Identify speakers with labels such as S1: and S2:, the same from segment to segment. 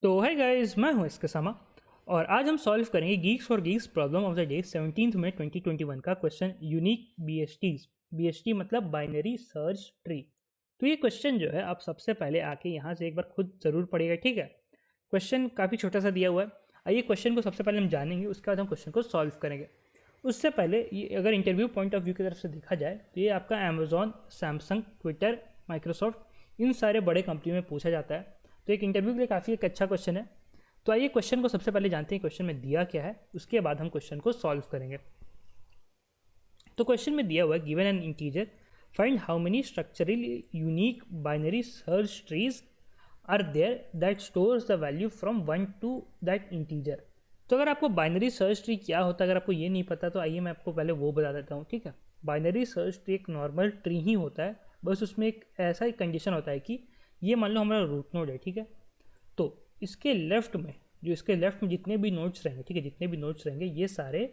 S1: तो है गाइस, मैं हूं इसके सामा और आज हम सॉल्व करेंगे Geeks for Geeks problem of the day 17 मई 2021 का क्वेश्चन यूनिक बीएसटीज। बीएसटी मतलब बाइनरी सर्च ट्री। तो ये क्वेश्चन जो है आप सबसे पहले आके यहाँ से एक बार खुद ज़रूर पढ़िएगा, ठीक है। क्वेश्चन काफ़ी छोटा सा दिया हुआ है। आइए क्वेश्चन को सबसे पहले हम जानेंगे, उसके बाद हम क्वेश्चन को सॉल्व करेंगे। उससे पहले ये अगर इंटरव्यू पॉइंट ऑफ व्यू की तरफ से देखा जाए तो ये आपका अमेजॉन, सैमसंग, ट्विटर, माइक्रोसॉफ्ट इन सारे बड़े कंपनी में पूछा जाता है। तो एक इंटरव्यू के लिए काफ़ी एक अच्छा क्वेश्चन है। तो आइए क्वेश्चन को सबसे पहले जानते हैं क्वेश्चन में दिया क्या है, उसके बाद हम क्वेश्चन को सॉल्व करेंगे। तो क्वेश्चन में दिया हुआ है given an integer, find how many structurally unique binary search trees are there that stores the value from 1 to that integer. तो अगर आपको बाइनरी सर्च ट्री क्या होता है, अगर आपको ये नहीं पता तो आइए मैं आपको पहले वो बता देता हूँ, ठीक है। बाइनरी सर्च ट्री एक नॉर्मल ट्री ही होता है, बस उसमें एक ऐसा ही कंडीशन होता है कि ये मान लो हमारा रूट नोड है, ठीक है। तो इसके लेफ्ट में जितने भी नोड्स रहेंगे, ठीक है, जितने भी नोड्स रहेंगे ये सारे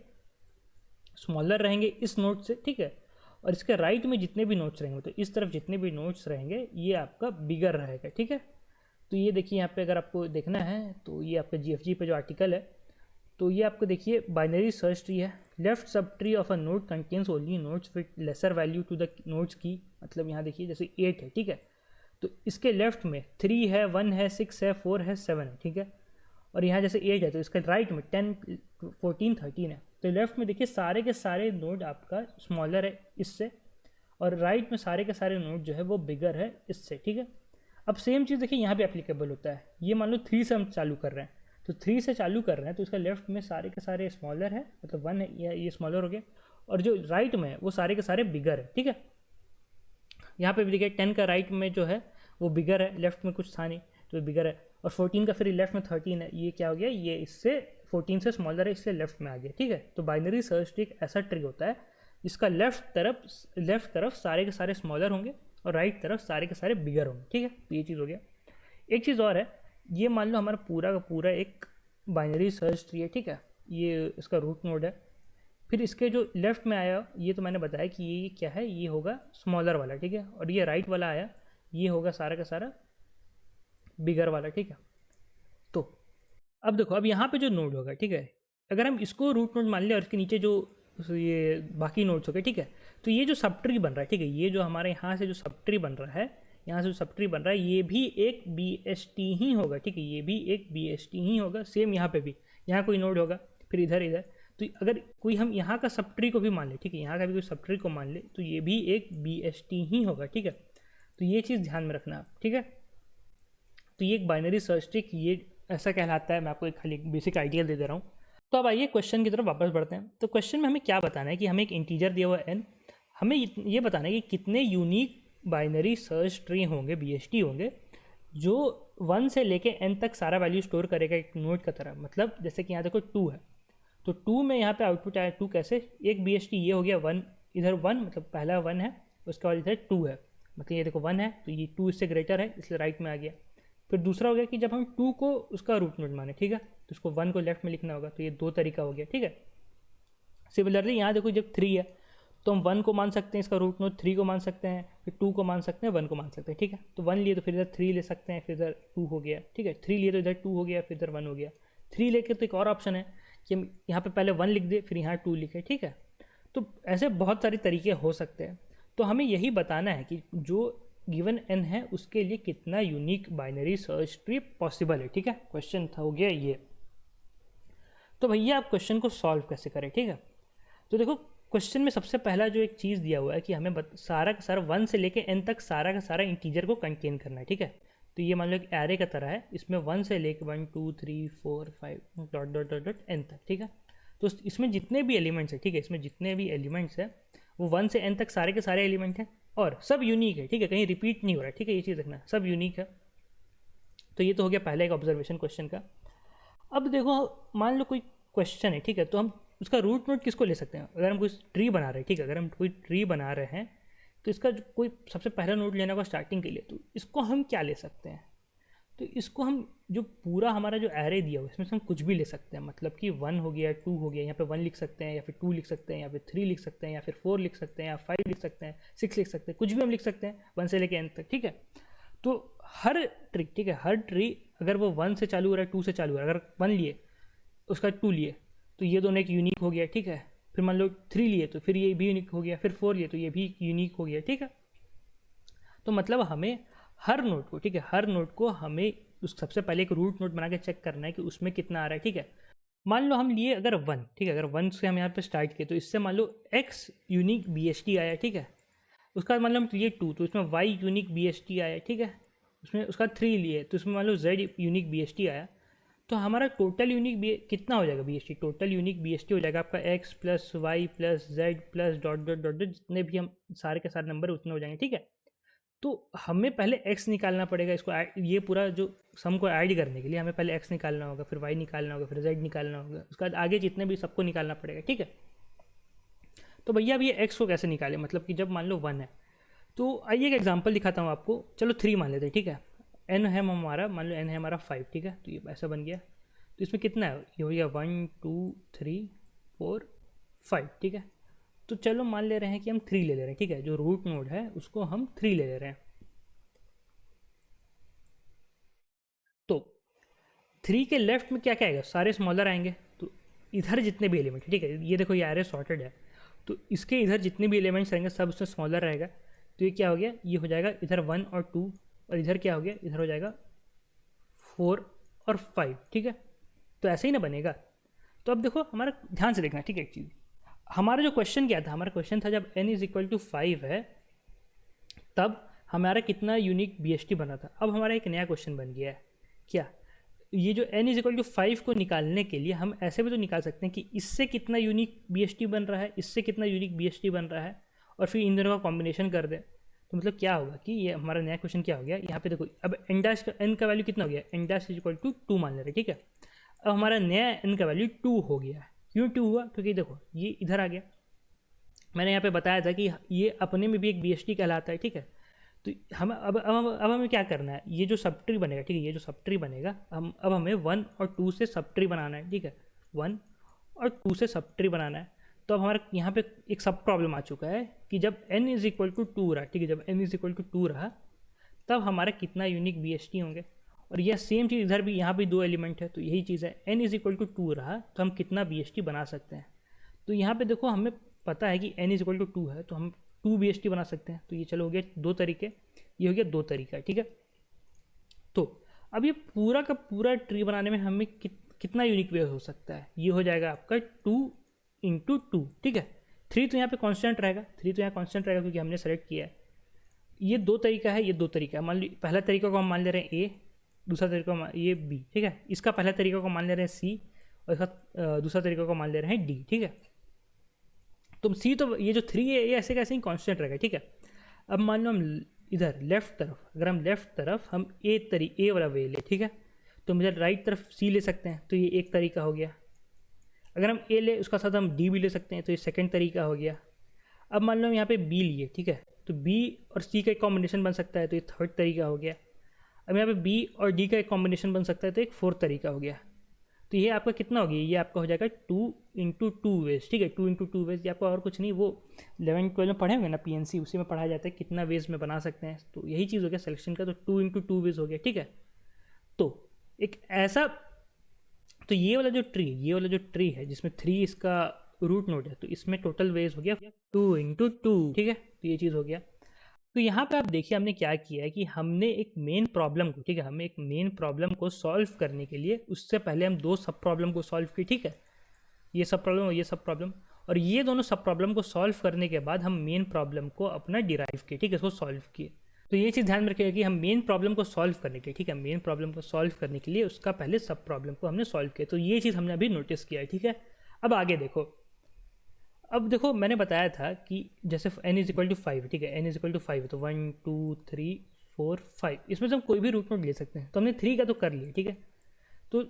S1: स्मॉलर रहेंगे इस नोड से, ठीक है। और इसके राइट में जितने भी नोड्स रहेंगे, तो इस तरफ जितने भी नोड्स रहेंगे ये आपका बिगर रहेगा, ठीक है। तो ये देखिए यहाँ पे अगर आपको देखना है तो ये आपका जीएफजी पे जो आर्टिकल है, तो ये आपको देखिए बाइनरी सर्च ट्री है। Left subtree of a node contains only nodes with lesser value to the nodes की, मतलब यहाँ देखिए जैसे 8 है, ठीक है। तो इसके लेफ्ट में 3 है, 1 है, 6 है, 4 है, 7 है, ठीक है। और यहाँ जैसे 8 है तो इसके राइट में 10, 14, 13 है। तो लेफ्ट में देखिए सारे के सारे नोड आपका स्मॉलर है इससे, और राइट में सारे के सारे नोड जो है वो बिगर है इससे, ठीक है। अब सेम चीज़ देखिए यहाँ भी एप्लीकेबल होता है। ये मान लो 3 से हम चालू कर रहे हैं, तो 3 से चालू कर रहे हैं तो इसका लेफ्ट में सारे के सारे स्मॉलर है, मतलब 1 है, ये स्मॉलर हो गया, और जो राइट में है वो सारे के सारे बिगर है, ठीक है। यहाँ पे भी देखिए 10 का राइट में जो है वो बिगर है, लेफ्ट में कुछ था नहीं तो बिगर है, और 14 का फिर लेफ्ट में 13 है, ये क्या हो गया, ये इससे 14 से स्मॉलर है, इससे लेफ्ट में आ गया, ठीक है। तो बाइनरी सर्च ट्री एक ऐसा ट्री होता है जिसका लेफ्ट तरफ सारे के सारे स्मॉलर होंगे और राइट तरफ सारे के सारे बिगर होंगे, ठीक है। तो ये चीज़ हो गया। एक चीज़ और है, ये मान लो हमारा पूरा का पूरा एक बाइनरी सर्च ट्री है, ठीक है। ये इसका रूट नोड है। फिर इसके जो लेफ्ट में आया ये तो मैंने बताया कि ये क्या है, ये होगा स्मॉलर वाला, ठीक है। और ये राइट वाला आया, ये होगा सारा का सारा बिगर वाला, ठीक है। तो अब देखो, अब यहाँ पे जो नोड होगा, ठीक है, अगर हम इसको रूट नोड मान लें और इसके नीचे जो ये बाकी नोड्स हो गए, ठीक है, तो ये जो सब ट्री बन रहा है, ठीक है, ये जो हमारे यहाँ से जो सब ट्री बन रहा है, यहाँ से जो सब ट्री बन रहा है ये भी एक BST ही होगा, ठीक है, ये भी एक BST ही होगा। सेम यहाँ पे भी, यहाँ कोई नोड होगा, फिर इधर, तो अगर कोई हम यहाँ का सब ट्री को भी मान ले, ठीक है, यहाँ का भी कोई सब ट्री को मान ले तो ये भी एक BST ही होगा, ठीक है। तो ये चीज़ ध्यान में रखना आप, ठीक है। तो ये एक बाइनरी सर्च ट्री ये ऐसा कहलाता है। मैं आपको एक खाली बेसिक आइडिया दे रहा हूँ। तो अब आइए क्वेश्चन की तरफ वापस बढ़ते हैं। तो क्वेश्चन में हमें क्या बताना है कि हमें एक इंटीजर दिया हुआ है n, हमें ये बताना है कि कितने यूनिक बाइनरी सर्च ट्री होंगे, BST होंगे, जो 1 से लेके n तक सारा वैल्यू स्टोर करेगा एक नोड का तरह। मतलब जैसे कि यहाँ देखो 2 है, तो 2 में यहाँ पे आउटपुट आया 2 कैसे, एक BST ये हो गया 1, इधर 1 मतलब पहला 1 है, उसके बाद इधर 2 है, मतलब ये देखो 1 है तो ये 2 इससे ग्रेटर है इसलिए राइट में आ गया। फिर दूसरा हो गया कि जब हम 2 को उसका रूट नोड माने, ठीक है, तो उसको 1 को लेफ्ट में लिखना होगा, तो ये 2 तरीका हो गया, ठीक है। सिमिलरली यहाँ देखो जब 3 है तो हम 1 को मान सकते हैं इसका रूट नोड, 3 को मान सकते हैं, फिर 2 को मान सकते हैं, 1 को मान सकते हैं, ठीक है। तो 1 लिए तो फिर इधर 3 ले सकते हैं, फिर इधर 2 हो गया, ठीक है। 3 लिए तो इधर 2 हो गया, फिर इधर 1 हो गया। 3 लेके तो एक और ऑप्शन है कि हम यहाँ पे पहले 1 लिख दे फिर यहाँ 2 लिखे, ठीक है। तो ऐसे बहुत सारे तरीके हो सकते हैं। तो हमें यही बताना है कि जो गिवन n है उसके लिए कितना unique binary search tree possible है, ठीक है। क्वेश्चन था हो गया ये। तो भैया आप क्वेश्चन को सॉल्व कैसे करें, ठीक है। तो देखो क्वेश्चन में सबसे पहला जो एक चीज़ दिया हुआ है कि हमें सारा का सारा 1 से लेके n तक सारा का सारा इंटीजर को कंटेन करना है, ठीक है। तो ये मान लो एक एरे का तरह है, इसमें 1 से लेके 1 2 3 4 5 dot dot dot dot n तक, ठीक है। तो इसमें जितने भी एलिमेंट्स हैं, ठीक है, इसमें जितने भी एलिमेंट्स हैं वो 1 से n तक सारे के सारे एलिमेंट हैं और सब यूनिक है, ठीक है, कहीं रिपीट नहीं हो रहा है, ठीक है, ये चीज़ देखना, सब यूनिक है। तो ये तो हो गया पहला एक ऑब्जर्वेशन क्वेश्चन का। अब देखो मान लो कोई क्वेश्चन है, ठीक है, तो हम उसका रूट नोड किसको ले सकते हैं। अगर हम कोई ट्री बना रहे हैं, ठीक है, अगर हम कोई ट्री बना रहे हैं तो इसका जो कोई सबसे पहला नोड लेना होगा स्टार्टिंग के लिए, तो इसको हम क्या ले सकते हैं। तो इसको हम जो पूरा हमारा जो एरे दिया हुआ है इसमें से हम कुछ भी ले सकते हैं, मतलब कि 1 हो गया, 2 हो गया, यहाँ पे 1 लिख सकते हैं, या फिर 2 लिख सकते हैं, या फिर 3 लिख सकते हैं, या फिर 4 लिख सकते हैं, या 5 लिख सकते हैं, 6 लिख सकते हैं, कुछ भी हम लिख सकते हैं 1 से लेके n तक, ठीक है। तो हर ट्री, ठीक है, हर ट्री अगर वो 1 से चालू हो रहा है 2 से चालू हो रहा है, अगर 1 लिए उसका 2 लिए तो ये दोनों एक यूनिक हो गया, ठीक है। फिर मान लो 3 लिए तो फिर ये भी यूनिक हो गया, फिर 4 लिए तो ये भी यूनिक हो गया, ठीक है। तो मतलब हमें हर नोड को, ठीक है, हर नोड को हमें उस सबसे पहले एक रूट नोड बना के चेक करना है कि उसमें कितना आ रहा है, ठीक है। मान लो हम लिए अगर 1, ठीक है, अगर 1 से हम यहाँ पे स्टार्ट किए तो इससे मान लो x यूनिक BST आया, ठीक है। उसका मान लो हम लिए 2 तो इसमें y यूनिक BST आया, ठीक है। उसमें उसका 3 लिए तो इसमें मान लो z यूनिक BST आया। तो हमारा टोटल यूनिक कितना हो जाएगा BST, टोटल यूनिक BST हो जाएगा आपका x plus y plus z plus dot dot dot dot, जितने भी हम सारे के सारे नंबर उतने हो जाएंगे, ठीक है। तो हमें पहले x निकालना पड़ेगा, इसको ये पूरा जो सम को ऐड करने के लिए हमें पहले x निकालना होगा, फिर y निकालना होगा, फिर z निकालना होगा, उसके बाद आगे जितने भी सबको निकालना पड़ेगा, ठीक है। तो भैया अब ये x को कैसे निकालें, मतलब कि जब मान लो 1 है तो आइए एक एग्जांपल दिखाता हूँ आपको। चलो 3 मान लेते हैं, ठीक है। n है हमारा, मान लो n है हमारा 5, ठीक है। तो ये ऐसा बन गया। तो इसमें कितना है, ये हो गया 1 2 3 4 5, ठीक है। तो चलो मान ले रहे हैं कि हम 3 ले ले रहे हैं, ठीक है। जो रूट नोड है उसको हम 3 ले ले रहे हैं। तो 3 के लेफ्ट में क्या क्या आएगा, सारे स्मॉलर आएंगे। तो इधर जितने भी एलिमेंट, ठीक है, ये देखो ये एरे सॉर्टेड है, तो इसके इधर जितने भी एलिमेंट्स रहेंगे सब उसमें स्मॉलर रहेगा। तो ये क्या हो गया, ये हो जाएगा इधर 1 और 2, और इधर क्या हो गया, इधर हो जाएगा 4 और 5, ठीक है। तो ऐसे ही ना बनेगा। तो अब देखो हमारा ध्यान से देखना, ठीक है। एक चीज़, हमारा जो क्वेश्चन क्या था, हमारा क्वेश्चन था जब n इज इक्वल टू 5 है तब हमारा कितना यूनिक BST बना था। अब हमारा एक नया क्वेश्चन बन गया है, क्या, ये जो n इज इक्वल टू 5 को निकालने के लिए हम ऐसे भी तो निकाल सकते हैं कि इससे कितना यूनिक BST बन रहा है, इससे कितना यूनिक BST बन रहा है, और फिर इन दोनों का कॉम्बिनेशन कर दें। तो मतलब क्या होगा कि ये हमारा नया क्वेश्चन क्या हो गया, यहाँ पे देखो अब n डैश का n का वैल्यू कितना हो गया, n dash is equal to 2 मान ले रहे, ठीक है। अब हमारा नया n का वैल्यू 2 हो गया है। क्यों 2 हुआ, क्योंकि देखो ये इधर आ गया। मैंने यहाँ पे बताया था कि ये अपने में भी एक BST कहलाता है, ठीक है। तो हम अब हमें क्या करना है, ये जो सब ट्री बनेगा, ठीक है, ये जो सब ट्री बनेगा अब हमें 1 और 2 से सब ट्री बनाना है, ठीक है। 1 और 2 से सब ट्री बनाना है। तो अब हमारे यहाँ पे एक सब प्रॉब्लम आ चुका है कि जब n इज इक्वल टू 2 रहा, ठीक है, जब n इज इक्वल टू 2 रहा तब हमारा कितना यूनिक BST होंगे। और यह सेम चीज़ इधर भी, यहाँ भी 2 एलिमेंट है तो यही चीज़ है, n इज इक्वल टू 2 रहा तो हम कितना BST बना सकते हैं। तो यहाँ पे देखो हमें पता है कि n इज इक्वल टू 2 है तो हम 2 BST बना सकते हैं। तो ये चलो हो गया 2 तरीके, ये हो गया 2 तरीका, ठीक है। तो अब ये पूरा का पूरा ट्री बनाने में हमें कितना यूनिक वे हो सकता है, ये हो जाएगा आपका 2 इंटू 2, ठीक है। 3 तो यहाँ पे कांस्टेंट रहेगा, 3 तो यहाँ कांस्टेंट रहेगा क्योंकि हमने सेलेक्ट किया है। ये 2 तरीका है, ये 2 तरीका है। मान ली पहला तरीका को हम मान ले रहे हैं A, दूसरा तरीका ये B, ठीक है। इसका पहला तरीका को मान ले रहे हैं C और इसका दूसरा तरीका को मान ले रहे हैं D, ठीक है। तो C तो ये जो 3 है ये ऐसे कैसे ही कांस्टेंट रहेगा, ठीक है। अब मान लो हम इधर लेफ्ट तरफ, अगर हम लेफ्ट तरफ हम ए वाला वे ले, ठीक है, तो हम इधर राइट तरफ C ले सकते हैं, तो ये एक तरीका हो गया। अगर हम A ले उसका साथ हम D भी ले सकते हैं, तो ये सेकंड तरीका हो गया। अब मान लो हम यहाँ पे B लिए, ठीक है, तो B और C का एक कॉम्बिनेशन बन सकता है, तो ये थर्ड तरीका हो गया। अब यहाँ पे B और D का एक कॉम्बिनेशन बन सकता है, तो एक फोर्थ तरीका हो गया। तो ये आपका कितना हो गया, ये आपका हो जाएगा 2 इंटू 2 वेज, ठीक है। 2 इंटू 2 वेज, ये आपका और कुछ नहीं, वो 11-12 में पढ़े होंगे ना PNC, उसी में पढ़ाया जाता है कितना वेज में बना सकते हैं। तो यही चीज़ हो गया सिलेक्शन का, तो 2 इंटू 2 वेज हो गया, ठीक है। तो एक ऐसा, तो ये वाला जो ट्री है जिसमें 3 इसका रूट नोड है, तो इसमें टोटल वेज हो गया 2 इंटू 2, ठीक है। तो ये चीज़ हो गया। तो यहाँ पे आप देखिए हमने क्या किया है कि हमने एक मेन प्रॉब्लम को, ठीक है, हमें एक मेन प्रॉब्लम को सॉल्व करने के लिए उससे पहले हम 2 सब प्रॉब्लम को सॉल्व की, ठीक है। ये सब प्रॉब्लम और ये सब प्रॉब्लम, और ये दोनों सब प्रॉब्लम को सॉल्व करने के बाद हम मेन प्रॉब्लम को अपना डिराइव किए, ठीक है, इसको सॉल्व किए। तो ये चीज़ ध्यान में रखिएगा कि हम मेन प्रॉब्लम को सॉल्व करने के लिए, ठीक है, मेन प्रॉब्लम को सॉल्व करने के लिए उसका पहले सब प्रॉब्लम को हमने सॉल्व किया। तो ये चीज़ हमने अभी नोटिस किया है, ठीक है। अब आगे देखो, अब देखो मैंने बताया था कि जैसे n इज इक्वल टू 5, ठीक है, n इज इक्वल टू 5 तो 1 2 3 4 5, इसमें से हम कोई भी रूट नोड ले सकते हैं। तो हमने 3 का तो कर लिया, ठीक है। तो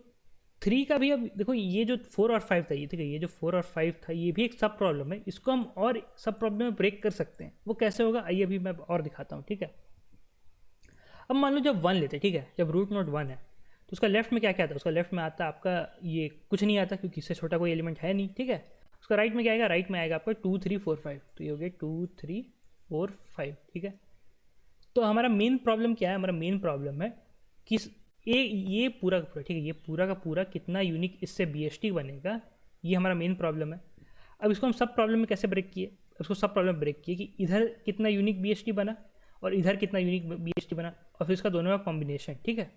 S1: 3 का भी अब देखो ये जो 4 और 5 था, ये ठीक है, ये जो 4 और 5 था ये भी एक सब प्रॉब्लम है, इसको हम और सब प्रॉब्लम में ब्रेक कर सकते हैं। वो कैसे होगा आइए अभी मैं और दिखाता हूँ, ठीक है। अब मान लो जब 1 लेते हैं, ठीक है, जब रूट नोड 1 है तो उसका लेफ्ट में क्या क्या आता है, उसका लेफ्ट में आता है आपका ये कुछ नहीं आता क्योंकि इससे छोटा कोई एलिमेंट है नहीं, ठीक है। उसका राइट में क्या आएगा, राइट में आएगा आपका 2 3 4 5, तो ये हो गया 2 3 4 5, ठीक है। तो हमारा मेन प्रॉब्लम क्या है, हमारा मेन प्रॉब्लम है कि ये पूरा का पूरा, ठीक है, ये पूरा का पूरा कितना यूनिक इससे BST बनेगा, ये हमारा मेन प्रॉब्लम है। अब इसको हम सब प्रॉब्लम में कैसे ब्रेक किए, उसको सब प्रॉब्लम ब्रेक किए कि इधर कितना यूनिक BST बना और इधर कितना यूनिक BST बना और फिर इसका दोनों का कॉम्बिनेशन, ठीक है।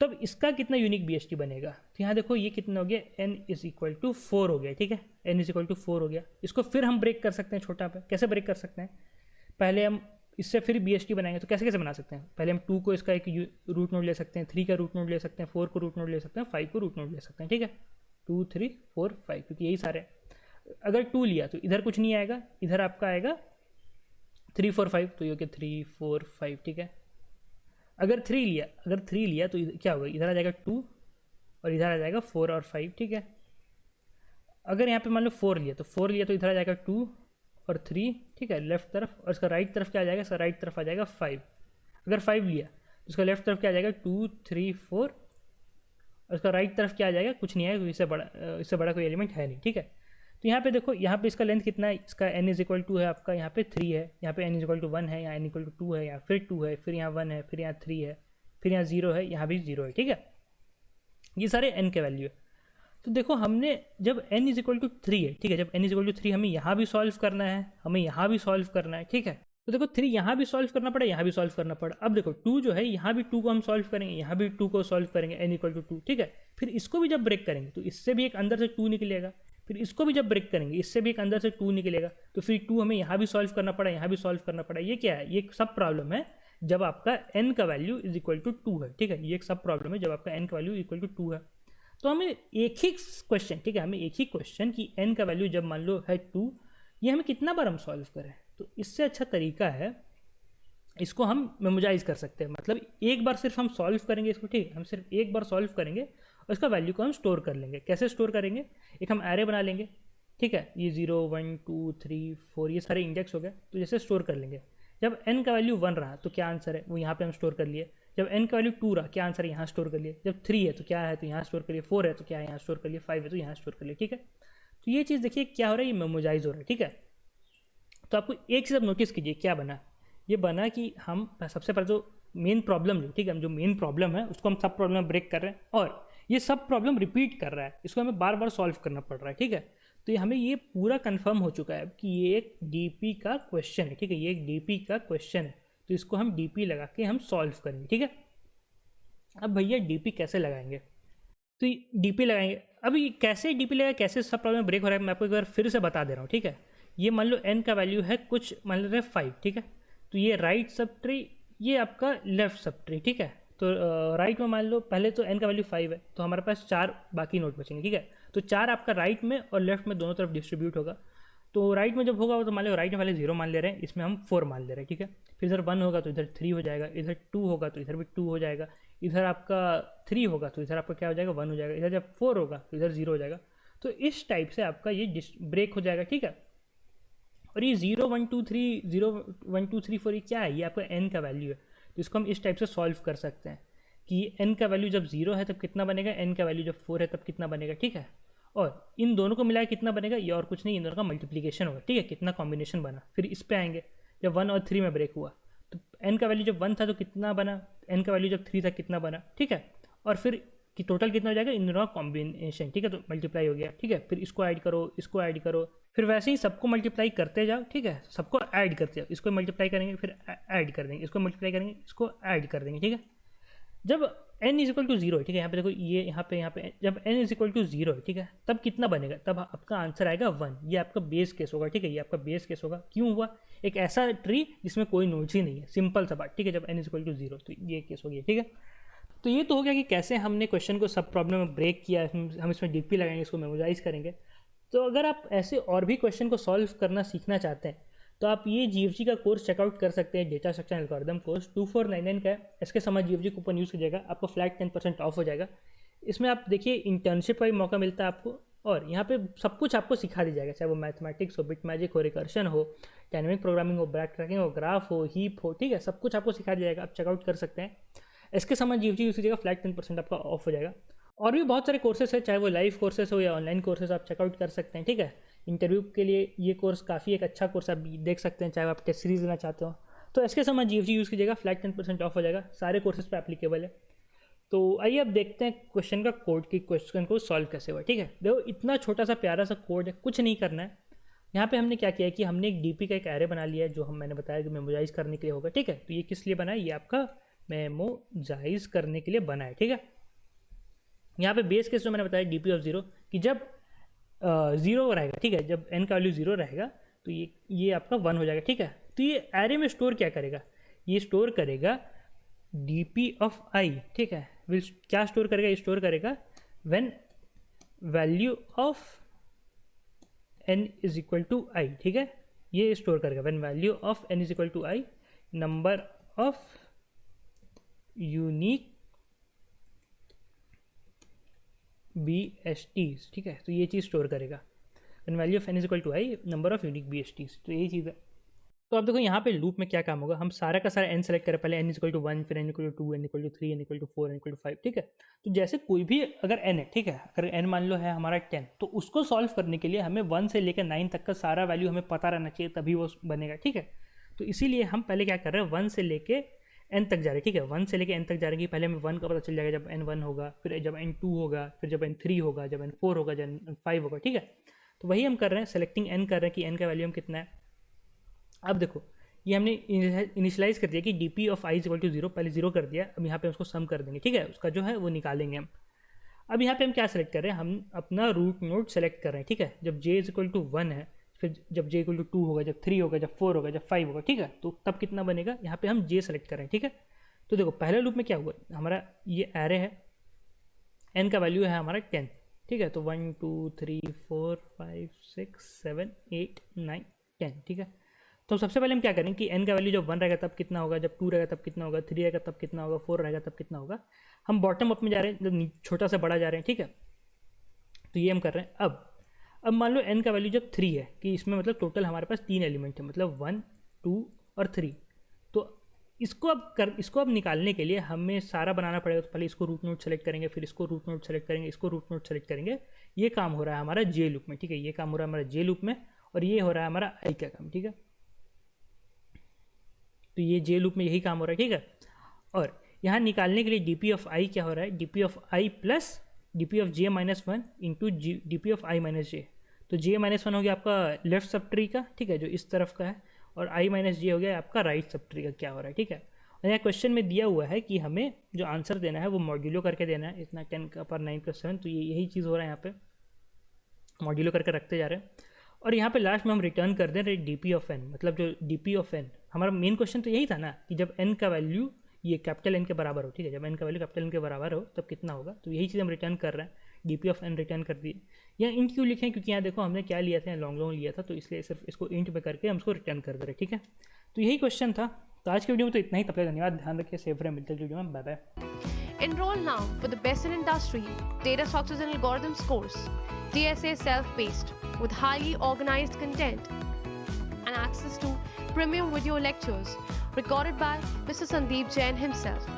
S1: तब इसका कितना यूनिक BST बनेगा, तो यहाँ देखो ये कितना हो गया, n इज इक्वल टू 4 हो गया, ठीक है, n इज इक्वल टू 4 हो गया। इसको फिर हम ब्रेक कर सकते हैं छोटा पे, कैसे ब्रेक कर सकते हैं, पहले हम इससे फिर BST बनाएंगे, तो कैसे कैसे बना सकते हैं, पहले हम 2 को इसका एक रूट नोड ले सकते हैं, 3 का रूट नोड ले सकते हैं, 4 को रूट नोड ले सकते हैं, 5 को रूट नोड ले सकते हैं, ठीक है, 2 3 4 5, क्योंकि यही सारे हैं। अगर 2 लिया तो इधर कुछ नहीं आएगा, इधर आपका आएगा 3 4 5, तो ये हो गया 3 4 5, ठीक है। अगर 3 लिया तो क्या होगा, इधर आ जाएगा 2 और इधर आ जाएगा 4 और 5, ठीक है। अगर यहाँ पे मान लो 4 लिया तो इधर आ जाएगा 2 और 3, ठीक है, लेफ्ट तरफ, और इसका राइट तरफ क्या आ जाएगा, इसका राइट तरफ आ जाएगा 5। अगर 5 लिया तो इसका लेफ्ट तरफ क्या आ जाएगा 2 3 4, और इसका राइट तरफ क्या आ जाएगा, कुछ नहीं है, इससे बड़ा कोई एलिमेंट है नहीं, ठीक है। तो यहाँ पे देखो, यहाँ पे इसका लेंथ कितना है, इसका n इज इक्वल टू है आपका, यहाँ पे 3 है, यहाँ पे n इज इक्वल टू 1 है, यहाँ n इक्वल टू 2 है, यहाँ फिर 2 है, फिर यहाँ 1 है, फिर यहाँ 3 है, फिर यहाँ 0 है, यहाँ भी 0 है, ठीक है। ये सारे n के वैल्यू है। तो देखो हमने जब n इज इक्वल टू 3 है, ठीक है, जब n इज इक्वल टू 3 हमें यहाँ भी सॉल्व करना है, हमें यहाँ भी सॉल्व करना है, ठीक है। तो देखो 3 यहाँ भी सॉल्व करना पड़ा, यहाँ भी सॉल्व करना पड़ा। अब देखो 2 जो है, यहाँ भी 2 को हम सॉल्व करेंगे, यहाँ भी 2 को सॉल्व करेंगे, n इक्वल टू 2, ठीक है। फिर इसको भी जब ब्रेक करेंगे तो इससे भी एक अंदर से 2 निकलेगा, फिर इसको भी जब ब्रेक करेंगे इससे भी एक अंदर से 2 निकलेगा, तो फिर 2 हमें यहाँ भी सॉल्व करना पड़ा, यहाँ भी सॉल्व करना पड़ा। ये क्या है, ये एक सब प्रॉब्लम है जब आपका n का वैल्यू इज इक्वल टू 2 है, ठीक है। ये एक सब प्रॉब्लम है जब आपका n का वैल्यू इक्वल टू 2 है। तो हमें एक ही क्वेश्चन, ठीक है, हमें एक ही क्वेश्चन कि n का वैल्यू जब मान लो है 2, ये हमें कितना बार हम सॉल्व करें। तो इससे अच्छा तरीका है, इसको हम मेमोराइज कर सकते हैं, मतलब एक बार सिर्फ हम सॉल्व करेंगे इसको, ठीक है, हम सिर्फ एक बार सॉल्व करेंगे और इसका वैल्यू को हम स्टोर कर लेंगे। कैसे स्टोर करेंगे, एक हम एरे बना लेंगे, ठीक है, ये 0 1 2 3 4 ये सारे इंडेक्स हो गए, तो जैसे स्टोर कर लेंगे। जब n का वैल्यू 1 रहा तो क्या आंसर है, वो यहाँ पे हम स्टोर कर लिए। जब n का वैल्यू 2 रहा, क्या आंसर है, यहाँ स्टोर कर लिए। जब 3 है तो क्या है, तो यहाँ स्टोर कर लिए। 4 है तो क्या है, यहाँ स्टोर कर लिए। 5 है तो यहाँ स्टोर कर लिए, ठीक है। तो ये चीज़ देखिए क्या हो रहा है, ये मेमोराइज हो रहा है, ठीक है। तो आपको एक चीज़ आप नोटिस कीजिए, क्या बना, ये बना कि हम सबसे पहले जो मेन प्रॉब्लम जो, ठीक है, हम जो मेन प्रॉब्लम है उसको हम सब प्रॉब्लम ब्रेक कर रहे हैं, और ये सब प्रॉब्लम रिपीट कर रहा है, इसको हमें बार बार सॉल्व करना पड़ रहा है, ठीक है। तो हमें ये पूरा कंफर्म हो चुका है कि ये एक डीपी का क्वेश्चन है, ठीक है, ये एक डीपी का क्वेश्चन है, तो इसको हम डीपी लगा के हम सॉल्व करेंगे, ठीक है। अब भैया डीपी कैसे लगाएंगे, तो डीपी लगाएंगे। अब ये कैसे डीपी लगाए, कैसे सब प्रॉब्लम ब्रेक हो रहा है, मैं आपको एक बार फिर से बता दे रहा हूँ, ठीक है। ये मान लो n का वैल्यू है कुछ, मान लो 5, ठीक है। तो ये राइट सब ट्री, ये आपका लेफ्ट सब ट्री, ठीक है। तो राइट में मान लो पहले तो n का वैल्यू 5 है, तो हमारे पास 4 बाकी नोट बचेंगे, ठीक है। तो 4 आपका राइट में और लेफ्ट में दोनों तरफ डिस्ट्रीब्यूट होगा। तो राइट में जब होगा तो मान लो राइट में पहले 0 मान ले रहे हैं, इसमें हम 4 मान ले रहे हैं, ठीक है। फिर इधर 1 होगा तो इधर 3 हो जाएगा, इधर 2 होगा तो इधर भी 2 हो जाएगा, इधर आपका 3 होगा तो इधर आपका क्या हो जाएगा, 1 हो जाएगा, इधर जब 4 होगा तो इधर 0 हो जाएगा। तो इस टाइप से आपका ये ब्रेक हो जाएगा, ठीक है। और ये 0 1 2 3 0 1 2 3 4 ये क्या है, ये आपका n का वैल्यू है। तो इसको हम इस टाइप से सॉल्व कर सकते हैं कि n का वैल्यू जब 0 है तब कितना बनेगा, n का वैल्यू जब 4 है तब कितना बनेगा, ठीक है। और इन दोनों को मिलाकर कितना बनेगा, ये और कुछ नहीं, इन दोनों का मल्टीप्लिकेशन होगा, ठीक है, कितना कॉम्बिनेशन बना। फिर इस पे आएंगे, जब 1 और 3 में ब्रेक हुआ तो n का वैल्यू जब 1 था तो कितना बना, n का वैल्यू जब 3 था कितना बना, ठीक है। और फिर कि टोटल कितना हो जाएगा, इन दोनों का कॉम्बिनेशन, ठीक है, तो मल्टीप्लाई हो गया, ठीक है। फिर इसको ऐड करो, इसको ऐड करो, फिर वैसे ही सबको मल्टीप्लाई करते जाओ, ठीक है, सबको ऐड करते जाओ, इसको मल्टीप्लाई करेंगे फिर ऐड कर देंगे, इसको मल्टीप्लाई करेंगे इसको ऐड कर देंगे, ठीक है। जब n इज इक्वल टू 0 है, ठीक है, यहाँ पे देखो ये यहाँ पे जब n इज इक्वल टू 0 है, ठीक है, तब कितना बनेगा, तब आपका आंसर आएगा 1। ये आपका बेस केस होगा, ठीक है, ये आपका बेस केस होगा। क्यों हुआ, एक ऐसा ट्री जिसमें कोई नोड्स ही नहीं है, सिंपल सा बात, ठीक है, जब n इज इक्वल टू 0, तो ये केस हो गया, ठीक है। तो ये तो हो गया कि कैसे हमने क्वेश्चन को सब प्रॉब्लम में ब्रेक किया, हम इसमें डीपी लगाएंगे, इसको मेमोराइज करेंगे। तो अगर आप ऐसे और भी क्वेश्चन को सॉल्व करना सीखना चाहते हैं तो आप ये GFG का कोर्स चेकआउट कर सकते हैं, डेटा स्ट्रक्चर एल्गोरिथम कोर्स 2499 का है। इसके समय GFG कूपन यूज़ कीजिएगा, आपको फ्लैट 10% ऑफ हो जाएगा। इसमें आप देखिए इंटर्नशिप का भी मौका मिलता है आपको, और यहाँ पे सब कुछ आपको सिखा दी जाएगा, चाहे वो मैथमेटिक्स हो, बिट मैजिक हो, रिकर्शन हो, डायनेमिक प्रोग्रामिंग हो, बैक ट्रैकिंग हो, ग्राफ हो, हीप हो, ठीक है, सब कुछ आपको सिखा दिया जाएगा। आप चेकआउट कर सकते हैं। इसके समय GFG यूज़ कीजिएगा, फ्लैट 10% आपका ऑफ हो जाएगा। और भी बहुत सारे कोर्सेस है, चाहे वो लाइव कोर्सेस हो या ऑनलाइन कोर्सेस, आप चेकआउट कर सकते हैं, ठीक है। इंटरव्यू के लिए ये कोर्स काफ़ी एक अच्छा कोर्स आप देख सकते हैं, चाहे आप टेस्ट सीरीज लेना चाहते हो। तो इसके समय GFG यूज़ कीजिएगा, फ्लैट 10% ऑफ हो जाएगा, सारे कोर्सेज पे एप्लीकेबल है। तो आइए अब देखते हैं क्वेश्चन का कोड की क्वेश्चन को सॉल्व कैसे हुआ। ठीक है, देखो इतना छोटा सा प्यारा सा कोड है, कुछ नहीं करना है। यहाँ पे हमने क्या किया है कि हमने एक DP का एक एरे बना लिया है जो मैंने बताया कि मेमोराइज करने के लिए होगा। ठीक है, तो ये किस लिए बना है, ये आपका मेमोराइज करने के लिए बना है। ठीक है, यहाँ पे बेस केस जो मैंने बताया DP ऑफ 0 कि जब 0 रहेगा, ठीक है, जब n का वैल्यू 0 रहेगा तो ये आपका 1 हो जाएगा। ठीक है, तो ये एरे में स्टोर क्या करेगा, ये स्टोर करेगा DP ऑफ i। ठीक है, क्या स्टोर करेगा, ये स्टोर करेगा when value of n is equal to i। ठीक है, ये स्टोर करेगा when value of n is equal to i number of unique BSTs। ठीक है, तो ये चीज़ स्टोर करेगा when value of n is equal to i number of unique BSTs। तो यही चीज़ है। तो अब देखो यहाँ पे लूप में क्या काम होगा, हम सारा का सारा n सेलेक्ट करें, पहले n इज इक्वल टू 1, फिर n equal to 2, n equal to 3, n equal to 4, n equal to 5। ठीक है, तो जैसे कोई भी अगर n है, ठीक है, अगर n मान लो है हमारा 10, तो उसको सॉल्व करने के लिए हमें 1 से लेकर 9 तक का सारा वैल्यू हमें पता रहना चाहिए, तभी वो बनेगा। ठीक है, तो इसीलिए हम पहले क्या कर रहे हैं, 1 से लेके n तक जा रहे हैं। ठीक है, 1 से लेके n तक जा रहे हैं, पहले हमें 1 का पता चल जाएगा जब n1 होगा, फिर जब n2 होगा, फिर जब n3 होगा, जब n4 होगा, जब n5 होगा। ठीक है, तो वही हम कर रहे हैं, सेलेक्टिंग n कर रहे हैं कि n का वैल्यू हम कितना है। अब देखो ये हमने इनिशियलाइज कर दिया कि DP of i is equal to 0, पहले 0 कर दिया, अब यहाँ पे उसको सम कर देंगे। ठीक है, उसका जो है वो निकालेंगे हम। अब यहाँ पे हम क्या सेलेक्ट कर रहे हैं, हम अपना रूट नोड सेलेक्ट कर रहे हैं। ठीक है, जब j इज इक्वल टू 1 है, फिर जब j इक्वल टू 2 होगा, जब 3 होगा, जब 4 होगा, जब 5 होगा। ठीक है, तो तब कितना बनेगा, यहाँ पे हम j सेलेक्ट कर रहे हैं। ठीक है, तो देखो पहले लूप में क्या हुआ, हमारा ये एरे है, n का वैल्यू है हमारा 10। ठीक है, तो 1 2 3 4 5 6 7 8 9 10। ठीक है, तो सबसे पहले हम क्या करें कि n का वैल्यू जब 1 रहेगा तब कितना होगा, जब 2 रहेगा तब कितना होगा, 3 रहेगा तब कितना होगा, 4 रहेगा तब कितना होगा। हम बॉटम अप में जा रहे हैं, जब छोटा से बड़ा जा रहे हैं। ठीक है, तो ये हम कर रहे हैं। अब मान लो n का वैल्यू जब 3 है, कि इसमें मतलब टोटल हमारे पास 3 एलिमेंट है, मतलब 1 2 और 3। तो इसको अब निकालने के लिए हमें सारा बनाना पड़ेगा। तो पहले इसको रूट नोड सेलेक्ट करेंगे, फिर इसको रूट नोड सेलेक्ट करेंगे, इसको रूट नोड सेलेक्ट करेंगे। ये काम हो रहा है हमारा j लूप में। ठीक है, ये काम हो रहा है हमारा j लूप में, और ये हो रहा है हमारा i का काम। ठीक है, तो ये j लूप में यही काम हो रहा है। ठीक है, और यहाँ निकालने के लिए DP ऑफ i क्या हो रहा है, DP of i plus DP of j minus 1 into DP of i minus j। तो j माइनस 1 हो गया आपका लेफ्ट सब ट्री का, ठीक है, जो इस तरफ का है, और i माइनस j हो गया आपका राइट सब ट्री का क्या हो रहा है। ठीक है, और यहाँ क्वेश्चन में दिया हुआ है कि हमें जो आंसर देना है वो मॉड्यूलो करके देना है, इतना 10 का पावर 9 + 7। तो ये यही चीज़ हो रहा है, यहाँ पे मॉड्यूलो करके रखते जा रहे हैं। और यहाँ पे लास्ट में हम रिटर्न कर दे रहे DP ऑफ n, मतलब जो DP ऑफ n, हमारा मेन क्वेश्चन तो यही था ना कि जब n का वैल्यू ये कैपिटल N के बराबर हो। ठीक है, जब n का वैल्यू कैपिटल N के बराबर हो तब कितना होगा, तो यही चीज़ हम रिटर्न कर रहे हैं, DP ऑफ n रिटर्न कर दिए। यहाँ इंट क्यों लिखें, क्योंकि यहाँ देखो हमने क्या लिया था, लॉन्ग लिया था, तो इसलिए सिर्फ इसको इंट पे करके हम उसको रिटर्न कर दे रहे। ठीक है, तो यही क्वेश्चन था। तो आज के वीडियो में तो इतना ही, तब तक धन्यवाद, ध्यान रखिए, सेफ रहे, मिलते हैं वीडियो में, bye bye.
S2: Enroll now for the best in industry data structures and algorithms course, DSA self-paced with highly organized content and access to premium video lectures recorded by Mr. Sandeep Jain himself,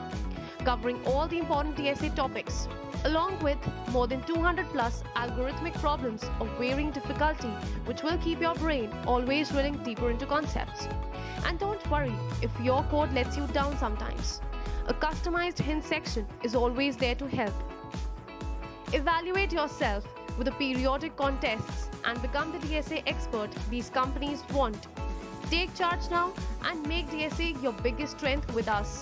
S2: covering all the important DSA topics, along with more than 200 plus algorithmic problems of varying difficulty, which will keep your brain always drilling deeper into concepts. And don't worry if your code lets you down sometimes. A customized hint section is always there to help. Evaluate yourself with the periodic contests and become the DSA expert these companies want. Take charge now and make DSA your biggest strength with us.